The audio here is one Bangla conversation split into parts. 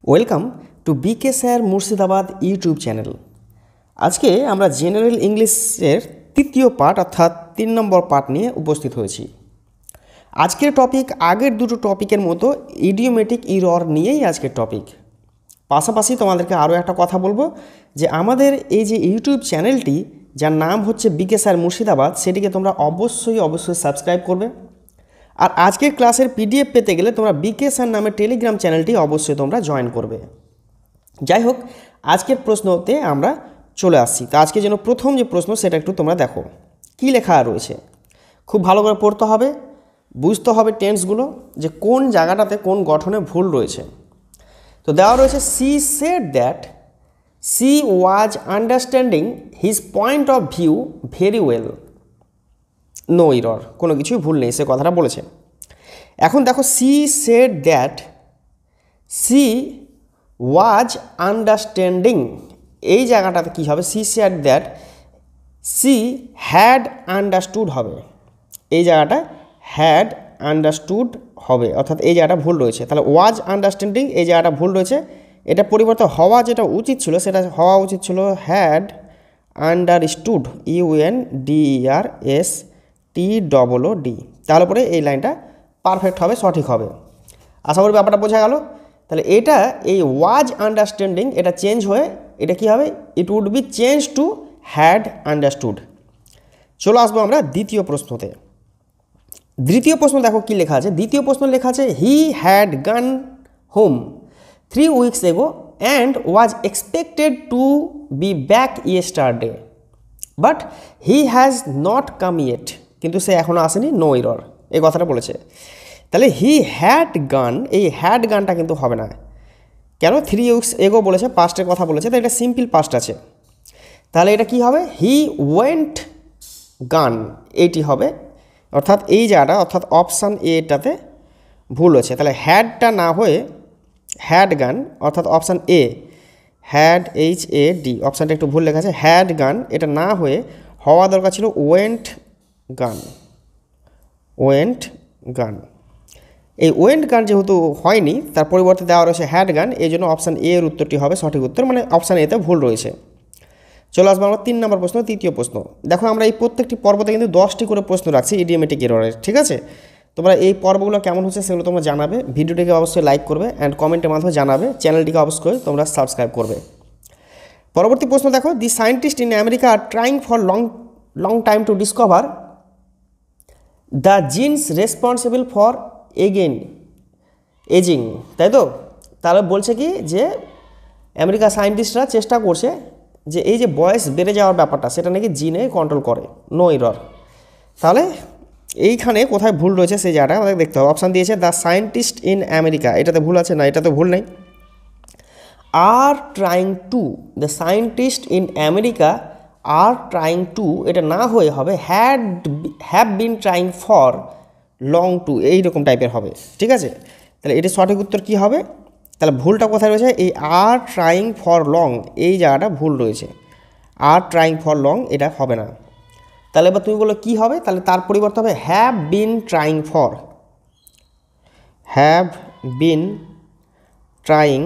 Welcome to BK sir Murshidabad YouTube channel. আজকে আমরা জেনারেল ইংলিশের তৃতীয় পার্ট অর্থাৎ 3 নম্বর পার্ট নিয়ে উপস্থিত হয়েছি। আজকের টপিক আগের দুটো টপিকের মতো ইডিওমেটিক ইরর নিয়েই আজকের টপিক। পাশাপাশি তোমাদেরকে আরও একটা কথা বলবো যে আমাদের এই যে ইউটিউব চ্যানেলটি যার নাম হচ্ছে বিকে স্যার মুর্শিদাবাদ, সেটিকে তোমরা অবশ্যই সাবস্ক্রাইব করবে। আর আজকের ক্লাসের পিডিএফ পেতে গেলে তোমরা বিকে স্যার নামে টেলিগ্রাম চ্যানেলটি অবশ্যই তোমরা জয়েন করবে। যাই হোক, আজকের প্রশ্নতে আমরা চলে আসছি। তো আজকে যেন প্রথম যে প্রশ্ন সেটা একটু তোমরা দেখো কি লেখা রয়েছে। খুব ভালো করে পড়তে হবে, বুঝতে হবে টেন্সগুলো যে কোন জায়গাটাতে কোন গঠনে ভুল রয়েছে। তো দেওয়া রয়েছে she said that she was understanding his point of view very well. No error, কোনো কিছুই ভুল নেই, সে কথাটা বলেছে। এখন দেখো she said that she was understanding, এই জায়গাটাতে কী হবে? She said that she had understood হবে, এই জায়গাটা হ্যাড আন্ডারস্টুড হবে, অর্থাৎ এই জায়গাটা ভুল রয়েছে। তাহলে ওয়াজ আন্ডারস্ট্যান্ডিং এই জায়গাটা ভুল রয়েছে, এটা পরিবর্তে হওয়া যেটা উচিত ছিল সেটা হওয়া উচিত ছিল হ্যাড আন্ডারস্টুড, UNDERSTOOD। তাহলে পরে এই লাইনটা পারফেক্ট হবে, সঠিক হবে। আশা করি ব্যাপারটা বোঝা গেল। তাহলে এটা এই ওয়াজ আন্ডারস্ট্যান্ডিং এটা চেঞ্জ হয়ে এটা কি হবে? It would be change to had understood. চলো আসবো আমরা দ্বিতীয় প্রশ্নতে। দ্বিতীয় প্রশ্ন দেখো কি লেখা আছে। দ্বিতীয় প্রশ্ন লেখা আছে হি হ্যাড গান home 3 weeks ago and was expected to be back yesterday but he has not come yet, কিন্তু সে এখনও আসেনি, নো ইরর, এই কথাটা বলেছে। তাহলে হি হ্যাড গান, এই হ্যাড গানটা কিন্তু হবে না। কেন? 3 weeks ago বলেছে, পাস্টের কথা বলেছে, তো এটা সিম্পল পাস্ট আছে। তাহলে এটা কি হবে? হি ওয়েন্ট গান, এইটি হবে, অর্থাৎ এই জায়গাটা অর্থাৎ অপশান এটাতে ভুল হয়েছে। তাহলে হ্যাডটা না হয়ে হ্যাড গান, অর্থাৎ অপশান এ হ্যাড HAD, অপশানটা একটু ভুল লেখা আছে, হ্যাড গান এটা না হয়ে হওয়া দরকার ছিল ওয়েন্ট গান। ওয়েন্ট গান, এই ওয়েন্ট গান যেহেতু হয়নি তার পরিবর্তে দেওয়া রয়েছে হ্যাড গান, এই জন্য অপশান এ এর উত্তরটি হবে সঠিক উত্তর, মানে অপশান এতে ভুল রয়েছে। চলে আসবো আমরা 3 নম্বর প্রশ্ন, তৃতীয় প্রশ্ন। দেখো আমরা এই প্রত্যেকটি পর্বতে কিন্তু 10টি করে প্রশ্ন রাখছি ইডিওমেটিক এররের, ঠিক আছে? তোমরা এই পর্বগুলো কেমন হচ্ছে সেগুলো তোমরা জানাবে, ভিডিওটিকে অবশ্যই লাইক করবে অ্যান্ড কমেন্টের মাধ্যমে জানাবে, চ্যানেলটিকে অবশ্যই তোমরা সাবস্ক্রাইব করবে। পরবর্তী প্রশ্ন দেখো, the scientist in America are trying for long time to discover the genes responsible for ageing, তাই তো? তাহলে বলছে কি যে আমেরিকা সায়েন্টিস্টরা চেষ্টা করছে যে এই যে বয়স বেড়ে যাওয়ার ব্যাপারটা সেটা নাকি জিনে কন্ট্রোল করে, নো ইরর। তাহলে এইখানে কোথায় ভুল রয়েছে সেই জায়গাটা আমাদের দেখতে হবে। অপশান দিয়েছে দ্য সায়েন্টিস্ট ইন আমেরিকা, এটাতে ভুল আছে না? এটাতে ভুল নেই। Are trying to, the scientist in America are trying to, এটা না হয়ে হবে have been trying for long to, এইরকম টাইপের হবে, ঠিক আছে? তাহলে এটি সঠিক উত্তর কী হবে? তাহলে ভুলটা কোথায় রয়েছে? এই আর ট্রাইং ফর লং, এই জায়গাটা ভুল রয়েছে, আর ট্রাইং ফর লং এটা হবে না। তাহলে এবার তুমি বলো কী হবে? তাহলে তার পরিবর্তে হবে have been trying for, have been trying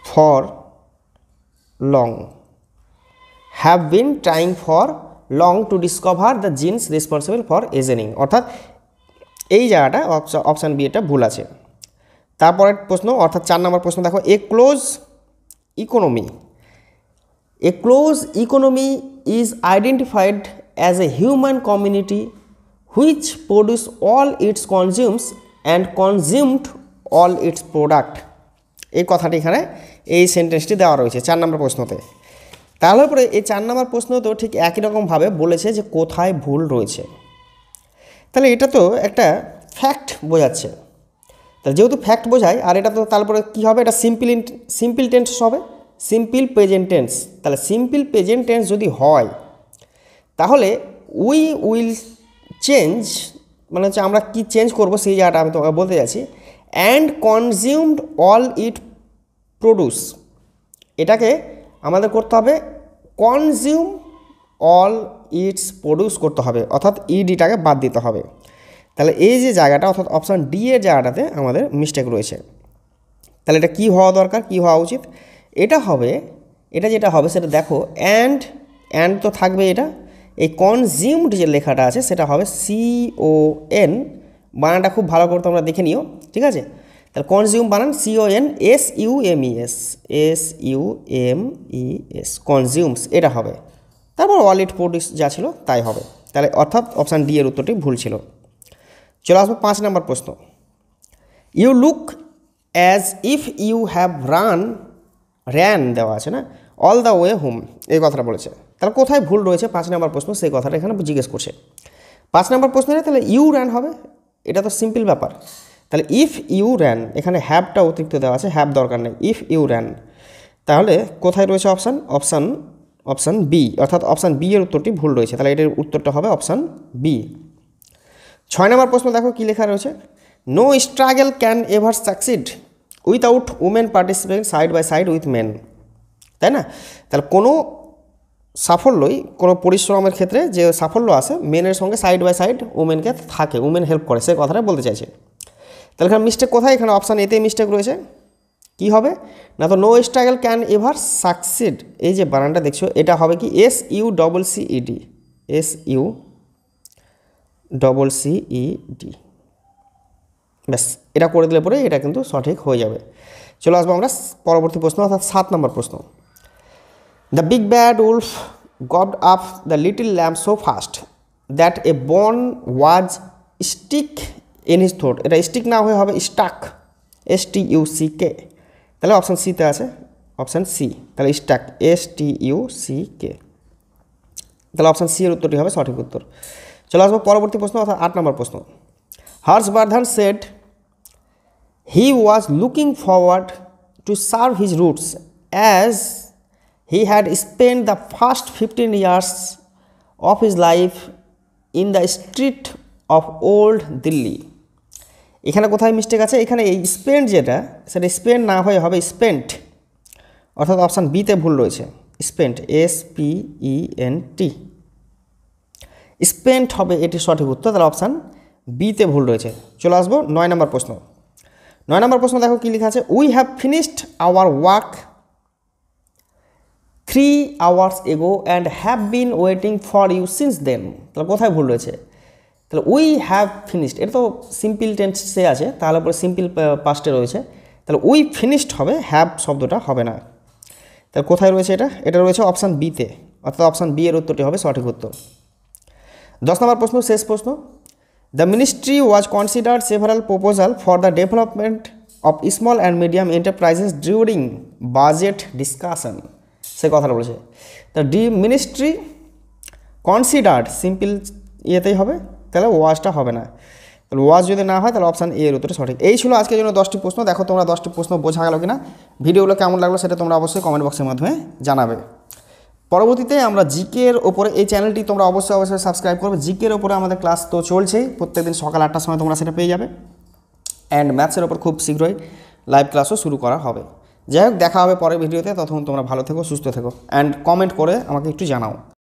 for long, have been trying for long to discover the genes responsible for ageing, অর্থাৎ এই জায়গাটা অপশান বি এটা ভুল আছে। তারপরের প্রশ্ন অর্থাৎ 4 নম্বর প্রশ্ন দেখো, a close economy is identified as a human community which produce all its consumes and consumed all its product, এই কথাটি এখানে এই সেন্টেন্সটি দেওয়া রয়েছে 4 নম্বর প্রশ্নতে। তাহলে পরে এই 4 নম্বর প্রশ্নতেও ঠিক একই রকমভাবে বলেছে যে কোথায় ভুল রয়েছে। তাহলে এটা তো একটা ফ্যাক্ট বোঝাচ্ছে, তাহলে যেহেতু ফ্যাক্ট বোঝায় আর এটা তো তারপরে কী হবে? এটা সিম্পল টেন্স হবে, সিম্পল প্রেজেন্ট টেন্স। তাহলে সিম্পল প্রেজেন্ট টেন্স যদি হয় তাহলে উইল চেঞ্জ, মানে হচ্ছে আমরা কি চেঞ্জ করব সেই জায়গাটা আমি তোমাকে বলতে যাচ্ছি। And consumed all it produce, এটাকে আমাদের করতে হবে কনজিউম অল ইটস প্রোডিউস করতে হবে, অর্থাৎ ইডিটাকে বাদ দিতে হবে। তাহলে এই যে জায়গাটা অর্থাৎ অপশান ডি এর জায়গাটাতে আমাদের মিস্টেক রয়েছে। তাহলে এটা কী হওয়া দরকার, কী হওয়া উচিত? এটা হবে, এটা যেটা হবে সেটা দেখো, অ্যান্ড তো থাকবে। এটা এই কনজিউমড যে লেখাটা আছে সেটা হবে CON, বানানটা খুব ভালো করে তোমরা দেখে নিও, ঠিক আছে? তাহলে কনজিউম বানান CON SUMES, কনজিউমস এটা হবে। তারপর ওয়ালিড প্রডিউস যা ছিল তাই হবে। তাহলে অর্থাৎ অপশান ডি এর উত্তরটি ভুল ছিল। চলে আসবো 5 নম্বর প্রশ্ন। You look as if you have ran দেওয়া আছে না, অল দ্য ওয়ে হোম, এই কথাটা বলেছে। তাহলে কোথায় ভুল রয়েছে 5 নম্বর প্রশ্ন, সেই কথাটা এখানে জিজ্ঞেস করছে। 5 নম্বর প্রশ্নে তাহলে ইউ র্যান হবে, এটা তো সিম্পল ব্যাপার। তাহলে ইফ ইউ র্যান, এখানে হ্যাভটা অতিরিক্ত দেওয়া আছে, হ্যাভ দরকার নেই, ইফ ইউ র্যান। তাহলে কোথায় রয়েছে অপশান বি, অর্থাৎ অপশান বি এর উত্তরটি ভুল রয়েছে। তাহলে এটার উত্তরটা হবে অপশান বি। 6 নম্বর প্রশ্ন দেখো কী লেখা রয়েছে, no struggle can ever succeed without women participating side by side with men, তাই না? তাহলে কোনো সাফল্যই, কোনো পরিশ্রমের ক্ষেত্রে যে সাফল্য আসে মেনের সঙ্গে সাইড বাই সাইড উমেনকে থাকে, উমেন হেল্প করে, সে কথাটা বলতে চাইছে। তাহলে এখানে মিস্টেক কোথায়? এখানে অপশান এতে মিস্টেক রয়েছে। কি হবে না, তো no struggle can ever succeed, এই যে বানানটা দেখছো এটা হবে কি SUCCED, SUCCED, ব্যাস এটা করে দিলে পরে এটা কিন্তু সঠিক হয়ে যাবে। চলে আসবো আমরা পরবর্তী প্রশ্ন, অর্থাৎ 7 নম্বর প্রশ্ন। The big bad wolf gobbled up the little lamb so fast that a bone was stuck in his throat, এটা স্টিক না হয়ে হবে স্টাক, STUCK। তাহলে অপশান সিতে আছে, অপশান সি, তাহলে স্টাক STUCK, তাহলে অপশান সি এর উত্তরটি হবে সঠিক উত্তর। চলে আসবো পরবর্তী প্রশ্ন, অর্থাৎ 8 নম্বর প্রশ্ন। Harshvardhan said he was looking forward to serve his roots as he had spent the first 15 years of his life in the street of old Delhi। এখানে কোথায় মিস্টেক আছে? এখানে এই স্পেন্ট যেটা, সেটা স্পেন্ট না হয়ে হবে স্পেন্ট, অর্থাৎ অপশান বিতে ভুল রয়েছে, স্পেন্ট SPENT, স্পেন্ট হবে এটি সঠিক উত্তর। তাহলে অপশান বিতে ভুল রয়েছে। চলে আসবো 9 নম্বর প্রশ্ন। 9 নম্বর প্রশ্ন দেখো কী লেখা আছে, we have finished our work 3 hours ago and have been waiting for you since then। তাহলে কোথায় ভুল রয়েছে? তাহলে উই হ্যাভ ফিনিশড, এটা তো সিম্পল টেন্সে আছে, তাহলে পরে সিম্পল পাস্টে রয়েছে, তাহলে উই ফিনিশড হবে, হ্যাভ শব্দটা হবে না। তাহলে কোথায় রয়েছে এটা? এটা রয়েছে অপশান বিতে, অর্থাৎ অপশান বি এর উত্তরটি হবে সঠিক উত্তর। 10 নম্বর প্রশ্ন, শেষ প্রশ্ন। The ministry was considered several proposal for the development of small and medium enterprises during budget discussion, সে কথাটা বলেছে। তা মিনিস্ট্রি কনসিডার্ড সিম্পল ইয়েতেই হবে, তাহলে ওয়াজটা হবে না। তাহলে ওয়াজ যদি না হয় তাহলে অপশান এ এর উত্তরে সঠিক। এই ছিল আজকের জন্য 10টি প্রশ্ন। দেখো তোমরা 10টি প্রশ্ন বোঝা গেল কিনা, ভিডিওগুলো কেমন লাগলো সেটা তোমরা অবশ্যই কমেন্ট বক্সের মাধ্যমে জানাবে। পরবর্তীতে আমরা জিকের ওপরে, এই চ্যানেলটি তোমরা অবশ্যই সাবস্ক্রাইব করবে। জিকের ওপরে আমাদের ক্লাস তো চলছেই, প্রত্যেকদিন সকাল 8টার সময় তোমরা সেটা পেয়ে যাবে। অ্যান্ড ম্যাথসের ওপর খুব শীঘ্রই লাইভ ক্লাসও শুরু করা হবে। যাই হোক, দেখা হবে পরের ভিডিওতে, ততক্ষণ তোমরা ভালো থেকো, সুস্থ থেকো, অ্যান্ড কমেন্ট করে আমাকে একটু জানাও।